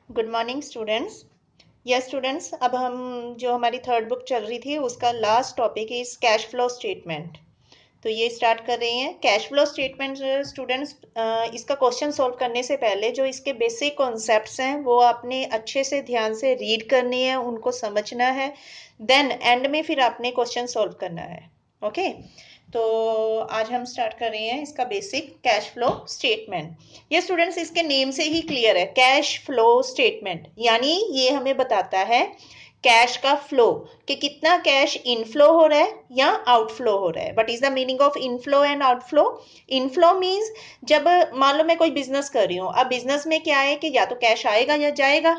Good morning students. Yes students, अब हम जो हमारी थर्ड बुक चल रही थी उसका last topic is cash flow statement. तो ये स्टार्ट कर रहे हैं कैश फ्लो स्टेटमेंट। स्टूडेंट्स, इसका क्वेश्चन सॉल्व करने से पहले जो इसके बेसिक कॉन्सेप्ट्स हैं वो आपने अच्छे से ध्यान से रीड करनी है, उनको समझना है, देन एंड में फिर आपने क्वेश्चन सॉल्व करना है। ओके, तो आज हम स्टार्ट कर रहे हैं इसका बेसिक कैश फ्लो स्टेटमेंट। ये स्टूडेंट्स इसके नेम से ही क्लियर है, कैश फ्लो स्टेटमेंट यानी ये हमें बताता है कैश का फ्लो, कि कितना कैश इनफ्लो हो रहा है या आउटफ्लो हो रहा है। What is the meaning of inflow and outflow? Inflow means जब मान लो मैं कोई बिजनेस कर रही हूँ, अब बिजनेस में क्या है कि या तो कैश आएगा या जाएगा।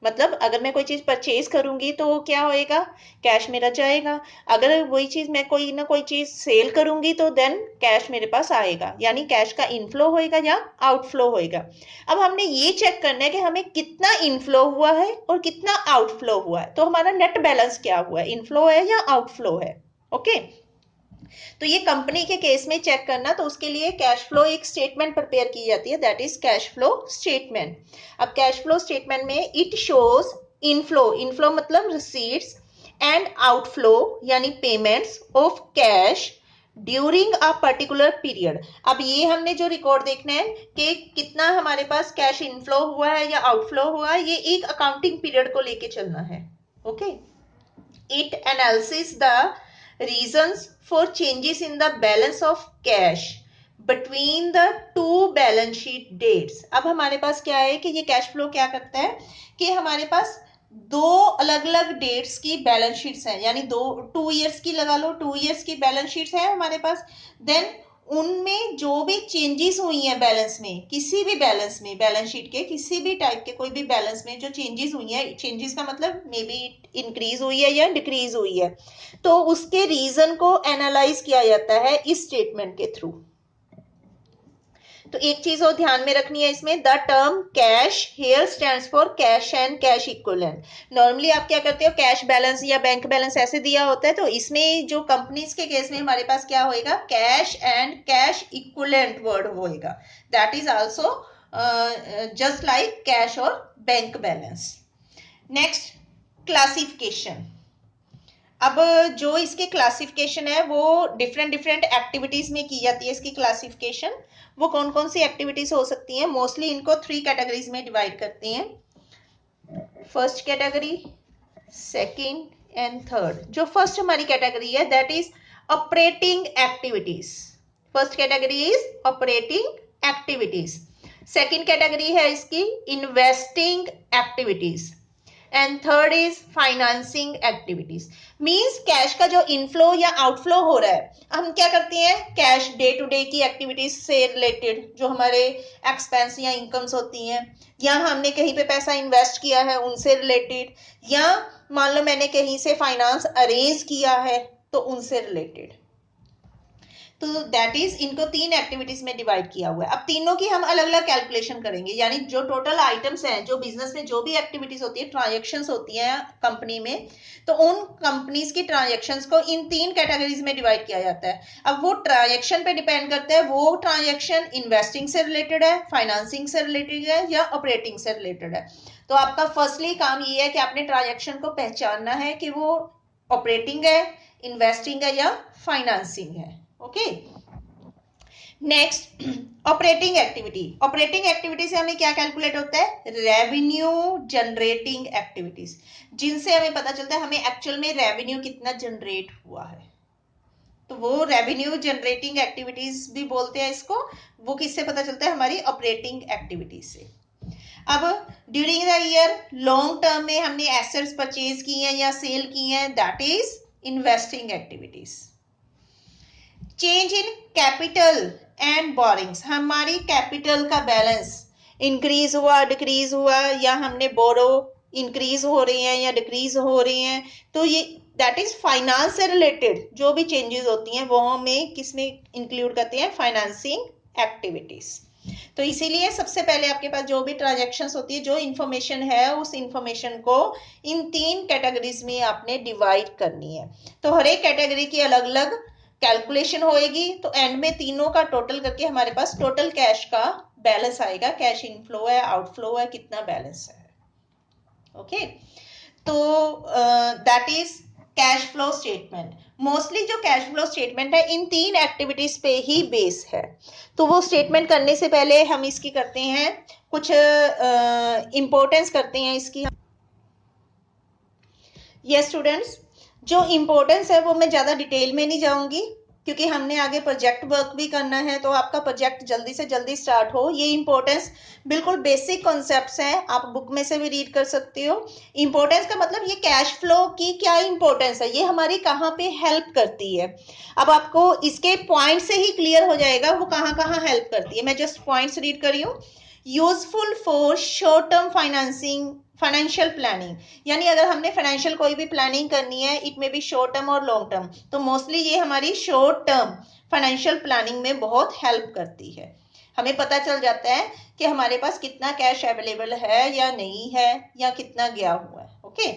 मतलब अगर मैं कोई चीज परचेज करूंगी तो क्या होएगा, कैश मेरा जाएगा। अगर वही चीज मैं कोई ना कोई चीज सेल करूंगी तो देन कैश मेरे पास आएगा, यानी कैश का इनफ्लो होएगा या आउटफ्लो होएगा। अब हमने ये चेक करना है कि हमें कितना इनफ्लो हुआ है और कितना आउटफ्लो हुआ है, तो हमारा नेट बैलेंस क्या हुआ है, इनफ्लो है या आउटफ्लो है। ओके, तो ये कंपनी के केस में चेक करना, तो उसके लिए कैश फ्लो एक स्टेटमेंट प्रिपेयर की जाती है, that is cash flow statement. अब कैश फ्लो स्टेटमेंट में इट शोज इनफ्लो, इनफ्लो मतलब रिसीट्स, एंड आउटफ्लो यानी payments of cash during a particular period. अब ये हमने जो रिकॉर्ड देखना है कि कितना हमारे पास कैश इनफ्लो हुआ है या आउटफ्लो हुआ है, ये एक अकाउंटिंग पीरियड को लेके चलना है। Okay, it analyzes the reasons for changes in the balance of cash between the two balance sheet dates। अब हमारे पास क्या है कि ये कैश फ्लो क्या करता है कि हमारे पास दो अलग अलग डेट्स की बैलेंस शीट्स हैं, यानी दो 2 ईयर्स की लगा लो, 2 ईयर्स की बैलेंस शीट्स हैं हमारे पास। देन उनमें जो भी चेंजेस हुई हैं बैलेंस में, किसी भी बैलेंस में, बैलेंस शीट के किसी भी टाइप के कोई भी बैलेंस में जो चेंजेस हुई हैं, चेंजेस का मतलब मे बी इंक्रीज हुई है या डिक्रीज हुई है, तो उसके रीजन को एनालाइज किया जाता है इस स्टेटमेंट के थ्रू। तो एक चीज और ध्यान में रखनी है इसमें, the term cash here stands for cash and cash equivalent. Normally आप क्या करते हो, कैश बैलेंस या बैंक बैलेंस ऐसे दिया होता है, तो इसमें जो कंपनीज के केस में हमारे पास क्या होएगा, cash and cash equivalent word होएगा, that is also just like cash और बैंक बैलेंस। Next, classification. अब जो इसके क्लासिफिकेशन है वो डिफरेंट डिफरेंट एक्टिविटीज में की जाती है। इसकी क्लासिफिकेशन वो कौन कौन सी एक्टिविटीज हो सकती हैं, मोस्टली इनको 3 कैटेगरीज में डिवाइड करते हैं, first category, second and third. जो फर्स्ट हमारी कैटेगरी है that is operating activities. First category is operating activities. Second category है इसकी investing activities, and third is financing activities. Means cash का जो इनफ्लो या आउटफ्लो हो रहा है, हम क्या करते हैं, कैश डे टू डे की एक्टिविटीज से रिलेटेड जो हमारे एक्सपेंस या इनकम्स होती हैं, या हमने कहीं पे पैसा इन्वेस्ट किया है उनसे रिलेटेड, या मान लो मैंने कहीं से फाइनेंस अरेंज किया है तो उनसे रिलेटेड। तो दैट इज इनको 3 एक्टिविटीज में डिवाइड किया हुआ है। अब तीनों की हम अलग अलग कैलकुलेशन करेंगे, यानी जो टोटल आइटम्स हैं, जो बिजनेस में जो भी एक्टिविटीज होती है, ट्रांजेक्शन्स होती हैं कंपनी में, तो उन कंपनीज की ट्रांजेक्शन्स को इन 3 कैटेगरीज में डिवाइड किया जाता है। अब वो ट्रांजेक्शन पे डिपेंड करता है, वो ट्रांजेक्शन इन्वेस्टिंग से रिलेटेड है, फाइनेंसिंग से रिलेटेड है या ऑपरेटिंग से रिलेटेड है। तो आपका फर्स्टली काम ये है कि आपने ट्रांजेक्शन को पहचानना है कि वो ऑपरेटिंग है, इन्वेस्टिंग है या फाइनेंसिंग है। Okay, next, operating activity. Operating activity से हमें क्या कैलकुलेट होता है, रेवेन्यू जनरेटिंग एक्टिविटीज, जिनसे हमें पता चलता है हमें एक्चुअल में रेवेन्यू कितना जनरेट हुआ है। तो वो रेवेन्यू जनरेटिंग एक्टिविटीज भी बोलते हैं इसको। वो किससे पता चलता है, हमारी ऑपरेटिंग एक्टिविटीज से। अब during the year long term में हमने एसेट्स परचेज की हैं या सेल की हैं, that is investing activities. Change in capital and borings, हमारी कैपिटल का बैलेंस इंक्रीज हुआ, डिक्रीज हुआ, या हमने बोरो इंक्रीज हो रही हैं या डिक्रीज हो रही हैं, तो ये दैट इज फाइनेंस से रिलेटेड जो भी चेंजेस होती हैं वो हमें किसमें इंक्लूड करते हैं, फाइनेंसिंग एक्टिविटीज। तो इसीलिए सबसे पहले आपके पास जो भी ट्रांजेक्शन्स होती है, जो इंफॉर्मेशन है, उस इंफॉर्मेशन को इन 3 कैटेगरीज में आपने डिवाइड करनी है। तो हर एक कैटेगरी की अलग अलग कैलकुलेशन होएगी, तो एंड में तीनों का टोटल करके हमारे पास टोटल कैश का बैलेंस आएगा, कैश इनफ्लो है, आउटफ्लो है, कितना बैलेंस है। ओके। तो that is cash flow statement. Mostly जो कैश फ्लो स्टेटमेंट है इन 3 एक्टिविटीज पे ही बेस है। तो वो स्टेटमेंट करने से पहले हम इसकी करते हैं कुछ इम्पोर्टेंस करते हैं इसकी। ये स्टूडेंट्स, जो इम्पोर्टेंस है वो मैं ज़्यादा डिटेल में नहीं जाऊंगी क्योंकि हमने आगे प्रोजेक्ट वर्क भी करना है, तो आपका प्रोजेक्ट जल्दी से जल्दी स्टार्ट हो। ये इम्पोर्टेंस बिल्कुल बेसिक कॉन्सेप्ट्स हैं, आप बुक में से भी रीड कर सकते हो। इम्पोर्टेंस का मतलब ये कैश फ्लो की क्या इम्पोर्टेंस है, ये हमारी कहाँ पे हेल्प करती है। अब आपको इसके पॉइंट से ही क्लियर हो जाएगा वो कहाँ कहाँ हेल्प करती है। मैं जस्ट पॉइंट्स रीड कर रही हूँ। Useful for short term financing, financial planning, यानी अगर हमने फाइनेंशियल कोई भी प्लानिंग करनी है, इट में भी शॉर्ट टर्म और लॉन्ग टर्म, तो मोस्टली ये हमारी शॉर्ट टर्म फाइनेंशियल प्लानिंग में बहुत हेल्प करती है। हमें पता चल जाता है कि हमारे पास कितना कैश अवेलेबल है या नहीं है, या कितना गया हुआ है। Okay.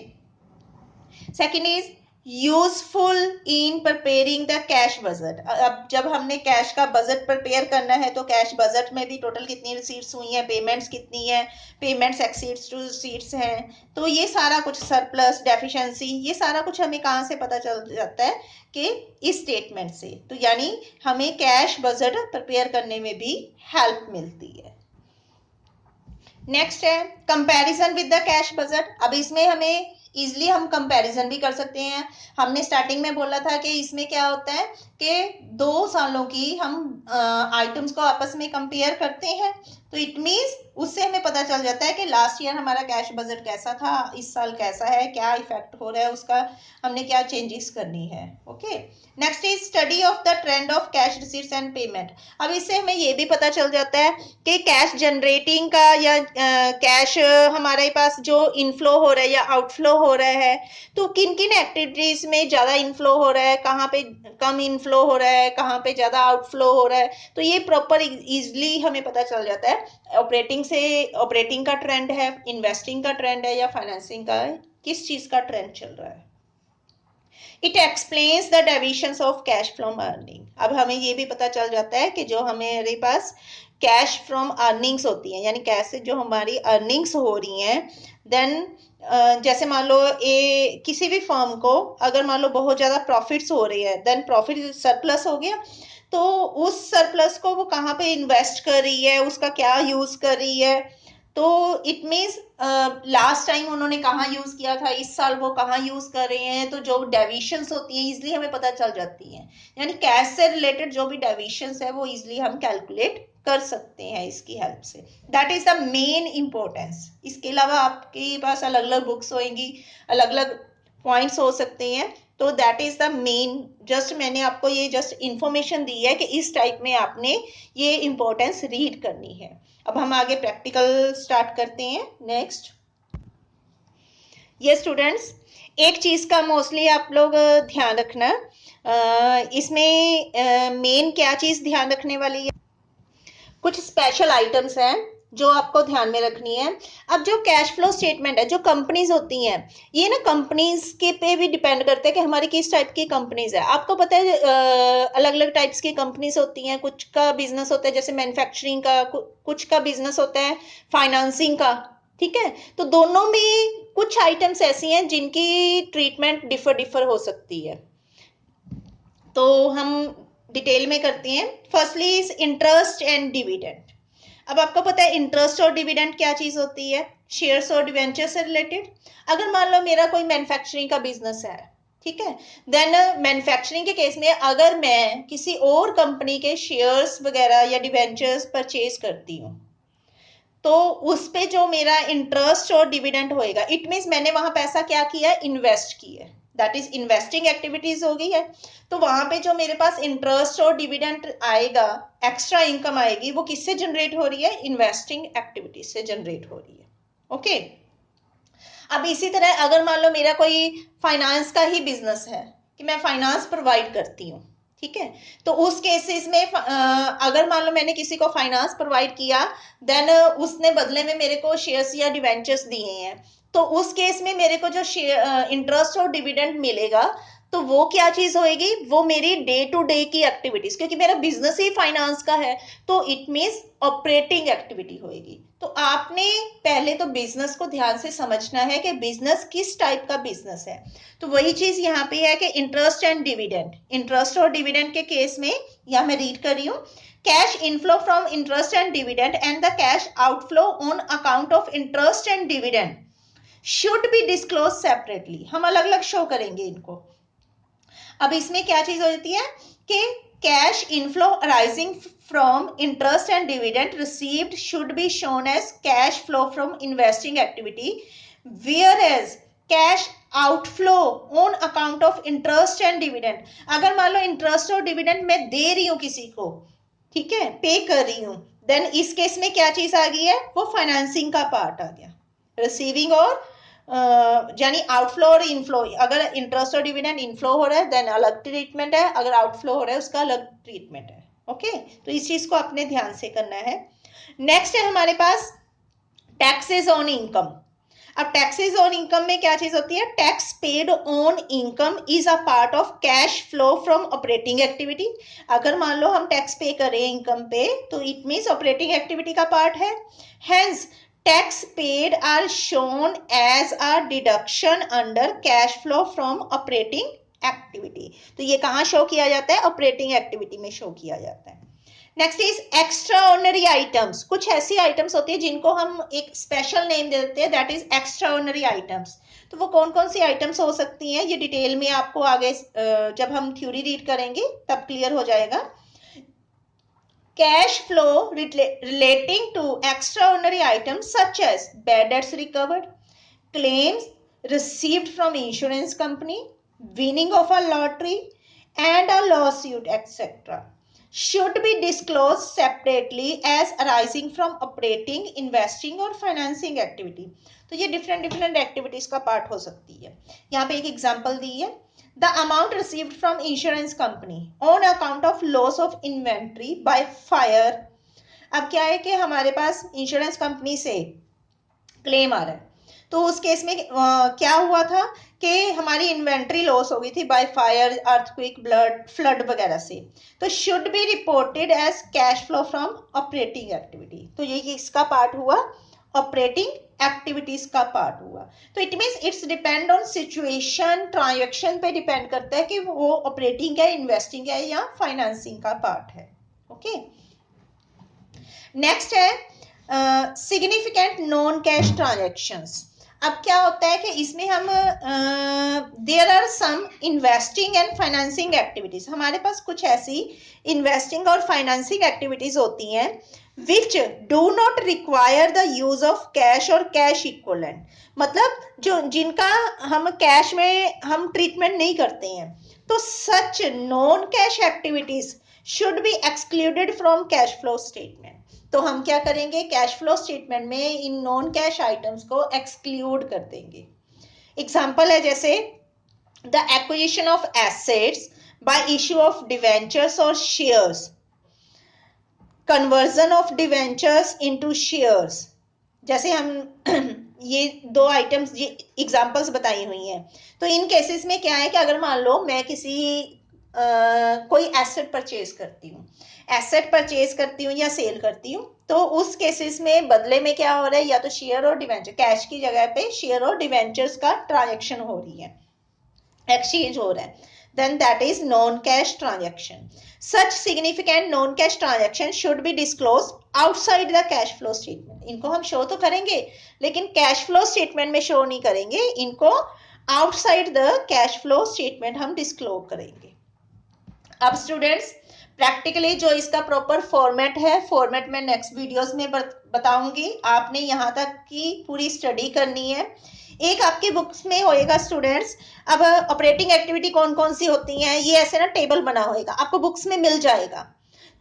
Second is useful in preparing the cash budget. अब जब हमने कैश का बजट प्रिपेयर करना है तो कैश बजट में भी टोटल कितनी रिसीट्स हुई हैं, पेमेंट्स कितनी है, पेमेंट्स एक्सीड्स टू रिसीट्स हैं, तो ये सारा कुछ सरप्लस, डेफिशिएंसी, ये सारा कुछ हमें कहाँ से पता चल जाता है कि इस स्टेटमेंट से। तो यानी हमें कैश बजट प्रिपेयर करने में भी हेल्प मिलती है। नेक्स्ट है comparison with the cash budget. अब इसमें हमें इजिली हम कंपैरिजन भी कर सकते हैं। हमने स्टार्टिंग में बोला था कि इसमें क्या होता है कि 2 सालों की हम आइटम्स को आपस में कंपेयर करते हैं, तो इट मीन्स उससे हमें पता चल जाता है कि लास्ट ईयर हमारा कैश बजट कैसा था, इस साल कैसा है, क्या इफेक्ट हो रहा है उसका, हमने क्या चेंजेस करनी है। Okay. Next is study of the trend of cash receipts and payment. अब इससे हमें ये भी पता चल जाता है कि कैश जनरेटिंग का या कैश हमारे पास जो इनफ्लो हो रहा है या आउटफ्लो हो रहा है, तो किन किन एक्टिविटीज में ज्यादा इनफ्लो हो रहा है, कहाँ पे कम इनफ्लो हो रहा है, कहाँ पे ज्यादा आउटफ्लो हो रहा है, तो ये प्रॉपर इजिली हमें पता चल जाता है। ऑपरेटिंग का ट्रेंड है, इन्वेस्टिंग का ट्रेंड है, या फाइनेंसिंग का है, किस चीज का ट्रेंड चल रहा है। It explains the deviations of cash from earning. अब हमें ये भी पता चल जाता है कि जो हमारे पास कैश फ्रॉम अर्निंग्स होती हैं, यानी कैश से जो हमारी अर्निंग्स हो रही हैं, देन जैसे मान लो ये किसी भी फर्म को अगर मान लो बहुत ज़्यादा प्रॉफिट्स हो रही है, देन प्रॉफिट सरप्लस हो गया, तो उस सरप्लस को वो कहाँ पे इन्वेस्ट कर रही है, उसका क्या यूज़ कर रही है, तो इट मीन्स लास्ट टाइम उन्होंने कहाँ यूज किया था, इस साल वो कहाँ यूज कर रहे हैं, तो जो डेविएशंस होती हैं इजिली हमें पता चल जाती हैं। यानी कैश से रिलेटेड जो भी डेविएशंस है वो इजिली हम कैलकुलेट कर सकते हैं इसकी हेल्प से। That is the main importance. इसके अलावा आपके पास अलग अलग बुक्स होंगी, अलग अलग पॉइंट्स हो सकते हैं, तो that is the main. Just मैंने आपको ये जस्ट इंफॉर्मेशन दी है कि इस टाइप में आपने ये इंपॉर्टेंस रीड करनी है। अब हम आगे प्रैक्टिकल स्टार्ट करते हैं। नेक्स्ट, ये स्टूडेंट्स, एक चीज का मोस्टली आप लोग ध्यान रखना, इसमें मेन क्या चीज ध्यान रखने वाली है, कुछ स्पेशल आइटम्स हैं जो आपको ध्यान में रखनी है। अब जो कैश फ्लो स्टेटमेंट है, जो कंपनीज होती हैं, ये ना कंपनीज के पे भी डिपेंड करता है कि हमारी किस टाइप की कंपनीज है। आपको पता है अलग अलग टाइप्स की कंपनीज होती हैं, कुछ का बिजनेस होता है जैसे मैन्युफैक्चरिंग का, कुछ का बिजनेस होता है फाइनेंसिंग का, ठीक है। तो दोनों में कुछ आइटम्स ऐसी हैं जिनकी ट्रीटमेंट डिफर डिफर हो सकती है, तो हम डिटेल में करते हैं। Firstly is interest and dividend. अब आपको पता है इंटरेस्ट और डिविडेंड क्या चीज होती है, शेयर्स और डिवेंचर से रिलेटेड। अगर मान लो मेरा कोई मैन्युफैक्चरिंग का बिजनेस है, ठीक है, देन मैन्युफैक्चरिंग के केस में अगर मैं किसी और कंपनी के शेयर्स वगैरह या डिवेंचर्स परचेज करती हूँ, तो उस पे जो मेरा इंटरेस्ट और डिविडेंड होएगा, इट मीन्स मैंने वहां पैसा क्या किया, इन्वेस्ट किया, दैट इज इन्वेस्टिंग एक्टिविटीज हो गई है। तो वहां पे जो मेरे पास इंटरेस्ट और डिविडेंड आएगा, एक्स्ट्रा इनकम आएगी, वो किससे जनरेट हो रही है, इन्वेस्टिंग एक्टिविटीज से जनरेट हो रही है। ओके। अब इसी तरह अगर मान लो मेरा कोई फाइनेंस का ही बिजनेस है कि मैं फाइनेंस प्रोवाइड करती हूँ, ठीक है, तो उस केसेस में अगर मान लो मैंने किसी को फाइनेंस प्रोवाइड किया, देन उसने बदले में मेरे को शेयर्स या डिवेंचर्स दिए हैं, तो उस केस में मेरे को जो इंटरेस्ट और डिविडेंड मिलेगा, तो वो क्या चीज होएगी, वो मेरी डे टू डे की एक्टिविटीज, क्योंकि मेरा बिजनेस ही फाइनेंस का है तो इट मीन्स ऑपरेटिंग एक्टिविटी होएगी। तो आपने पहले तो बिजनेस को ध्यान से समझना है कि बिजनेस किस टाइप का बिजनेस है। तो वही चीज यहाँ पे है कि इंटरेस्ट एंड डिविडेंड, इंटरेस्ट और डिविडेंड के केस में यहाँ मैं रीड कर रही हूँ, cash inflow from interest and dividend and the cash outflow on account of interest and dividend should be disclose separately. हम अलग अलग शो करेंगे इनको। अब इसमें क्या चीज होती है कि cash inflow arising from interest and dividend received should be shown as cash flow from investing activity, whereas cash outflow on account of interest and dividend, अगर मान लो इंटरेस्ट और डिविडेंड मैं दे रही हूं किसी को, ठीक है, पे कर रही हूं, देन इस केस में क्या चीज आ गई है, वो फाइनेंसिंग का पार्ट आ गया। रिसीविंग और यानी आउटफ्लो और इनफ्लो, अगर इंटरेस्ट और डिविडेंड इनफ्लो हो रहा है देन अलग ट्रीटमेंट है, अगर आउटफ्लो हो रहा है उसका अलग ट्रीटमेंट है। ओके, तो इस चीज को अपने ध्यान से करना है। नेक्स्ट है हमारे पास टैक्सेस ऑन इनकम। अब टैक्सेस ऑन इनकम में क्या चीज होती है, tax paid on income is a part of cash flow from operating activity. अगर मान लो हम टैक्स पे करें इनकम पे तो इट मीन्स ऑपरेटिंग एक्टिविटी का पार्ट है। Hence tax paid are shown as a deduction under cash flow from operating activity। तो ये कहाँ शो किया जाता है, ऑपरेटिंग एक्टिविटी में शो किया जाता है। Next is extra ordinary items. कुछ ऐसी आइटम्स होती है जिनको हम एक स्पेशल नेम दे देते हैं, that is extra ordinary items. तो वो कौन कौन सी आइटम्स हो सकती हैं, ये डिटेल में आपको आगे जब हम थ्योरी रीड करेंगे तब क्लियर हो जाएगा। Cash flow relating to extraordinary items such as bad debts recovered, claims received from insurance company, winning of a lottery and a lawsuit, etc. should be disclosed separately as arising from operating, investing और financing activity। तो ये different activities का part हो सकती है। यहाँ पे एक example दी है, the amount received from insurance company on account of loss of inventory by fire। अब क्या है कि हमारे पास इंश्योरेंस कंपनी से क्लेम आ रहा है, तो उस केस में क्या हुआ था कि हमारी इन्वेंट्री लॉस हो गई थी by fire, earthquake, blood, flood वगैरह से, तो should be reported as cash flow from operating activity. तो ये इसका पार्ट हुआ, ऑपरेटिंग एक्टिविटीज का पार्ट हुआ। तो it means it's depend on situation, transaction पे डिपेंड करता है कि वो ऑपरेटिंग है, इन्वेस्टिंग है या फाइनेंसिंग का पार्ट है। ओके, नेक्स्ट है सिग्निफिकेंट नॉन कैश ट्रांजैक्शंस। अब क्या होता है कि इसमें हम there are some investing and financing activities, हमारे पास कुछ ऐसी इन्वेस्टिंग और फाइनेंसिंग एक्टिविटीज होती हैं which do not require the use of cash और कैश इक्वलेंट, मतलब जो जिनका हम कैश में हम ट्रीटमेंट नहीं करते हैं, तो such non cash activities should be excluded from cash flow statement. तो हम क्या करेंगे, कैश फ्लो स्टेटमेंट में इन नॉन कैश आइटम्स को एक्सक्लूड कर देंगे। एग्जांपल है जैसे the acquisition of assets by issue of debentures और shares, conversion of debentures into shares. जैसे हम ये दो आइटम्स एग्जांपल्स बताई हुई हैं। तो इन केसेस में क्या है कि अगर मान लो मैं किसी कोई एसेट परचेज करती हूँ या सेल करती हूँ, तो उस केसेस में बदले में क्या हो रहा है, या तो शेयर और डिवेंचर, कैश की जगह पे शेयर और डिवेंचर्स का ट्रांजैक्शन हो रही है, एक्सचेंज हो रहा है, then that is non-cash transaction. Such significant non-cash transaction should be disclosed outside the cash flow statement। इनको हम शो तो करेंगे लेकिन कैश फ्लो स्टेटमेंट में शो नहीं करेंगे, इनको outside the cash flow statement हम डिस्क्लोज करेंगे। अब स्टूडेंट्स प्रैक्टिकली जो इसका प्रॉपर फॉर्मेट है, फॉर्मेट में नेक्स्ट वीडियोस में बताऊंगी, आपने यहाँ तक की पूरी स्टडी करनी है। एक आपकी बुक्स में होएगा स्टूडेंट्स, अब ऑपरेटिंग एक्टिविटी कौन कौन सी होती हैं ये ऐसे ना टेबल बना होएगा, आपको बुक्स में मिल जाएगा।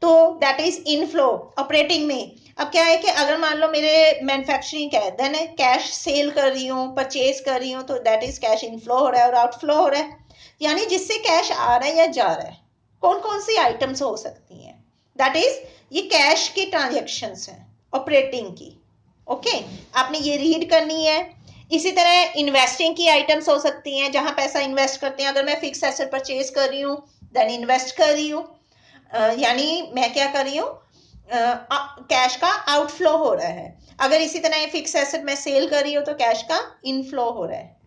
तो दैट इज इनफ्लो ऑपरेटिंग में। अब क्या है कि अगर मान लो मेरे मैन्युफैक्चरिंग है, देन कैश सेल कर रही हूँ, परचेज कर रही हूँ, तो दैट इज कैश इनफ्लो हो रहा है और आउटफ्लो हो रहा है, यानी जिससे कैश आ रहा है या जा रहा है। कौन कौन सी आइटम्स हो सकती हैं, दैट इज ये कैश की ट्रांजेक्शन्स हैं ऑपरेटिंग की। ओके, आपने ये रीड करनी है। इसी तरह इन्वेस्टिंग की आइटम्स हो सकती हैं, जहां पैसा इन्वेस्ट करते हैं। अगर मैं फिक्स एसेट परचेज कर रही हूँ, देन इन्वेस्ट कर रही हूँ, यानी मैं क्या कर रही हूँ, कैश का आउटफ्लो हो रहा है। अगर इसी तरह फिक्स एसेट मैं सेल कर रही हूँ तो कैश का इनफ्लो हो रहा है।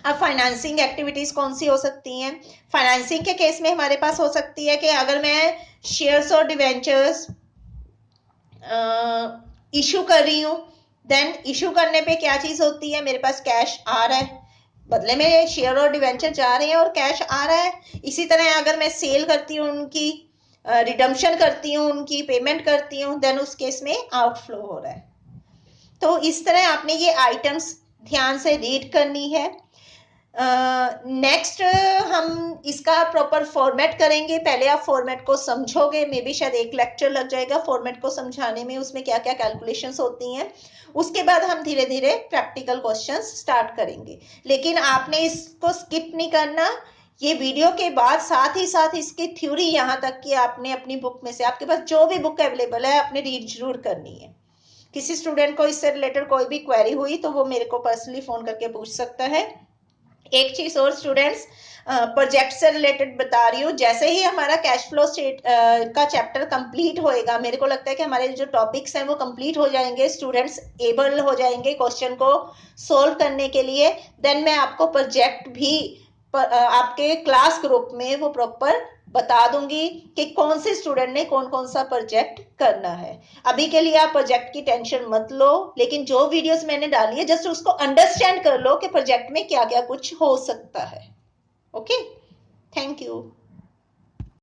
अब फाइनेंसिंग एक्टिविटीज कौन सी हो सकती हैं? फाइनेंसिंग के केस में हमारे पास हो सकती है कि अगर मैं शेयर्स और डिवेंचर्स इशू कर रही हूँ, देन इशू करने पे क्या चीज होती है, मेरे पास कैश आ रहा है, बदले में शेयर और डिवेंचर जा रहे हैं और कैश आ रहा है। इसी तरह अगर मैं सेल करती हूँ उनकी, रिडम्पशन करती हूँ उनकी, पेमेंट करती हूँ, देन उस केस में आउटफ्लो हो रहा है। तो इस तरह आपने ये आइटम्स ध्यान से रीड करनी है। नेक्स्ट हम इसका प्रॉपर फॉर्मेट करेंगे। पहले आप फॉर्मेट को समझोगे, मे बी शायद एक लेक्चर लग जाएगा फॉर्मेट को समझाने में, उसमें क्या क्या कैलकुलेशंस होती हैं। उसके बाद हम धीरे धीरे प्रैक्टिकल क्वेश्चंस स्टार्ट करेंगे, लेकिन आपने इसको स्किप नहीं करना। ये वीडियो के बाद साथ ही साथ इसकी थ्योरी यहाँ तक कि आपने अपनी बुक में से, आपके पास जो भी बुक अवेलेबल है, आपने रीड जरूर करनी है। किसी स्टूडेंट को इससे रिलेटेड कोई भी क्वेरी हुई तो वो मेरे को पर्सनली फोन करके पूछ सकता है। एक चीज और स्टूडेंट्स, प्रोजेक्ट से रिलेटेड बता रही हूँ, जैसे ही हमारा कैश फ्लो स्टेट का चैप्टर कंप्लीट होएगा, मेरे को लगता है कि हमारे जो टॉपिक्स हैं वो कंप्लीट हो जाएंगे, स्टूडेंट्स एबल हो जाएंगे क्वेश्चन को सोल्व करने के लिए, देन मैं आपको प्रोजेक्ट भी आपके क्लास ग्रुप में वो प्रॉपर बता दूंगी कि कौन से स्टूडेंट ने कौन कौन सा प्रोजेक्ट करना है। अभी के लिए आप प्रोजेक्ट की टेंशन मत लो, लेकिन जो वीडियोस मैंने डाली है जस्ट उसको अंडरस्टैंड कर लो कि प्रोजेक्ट में क्या क्या कुछ हो सकता है। Okay, thank you.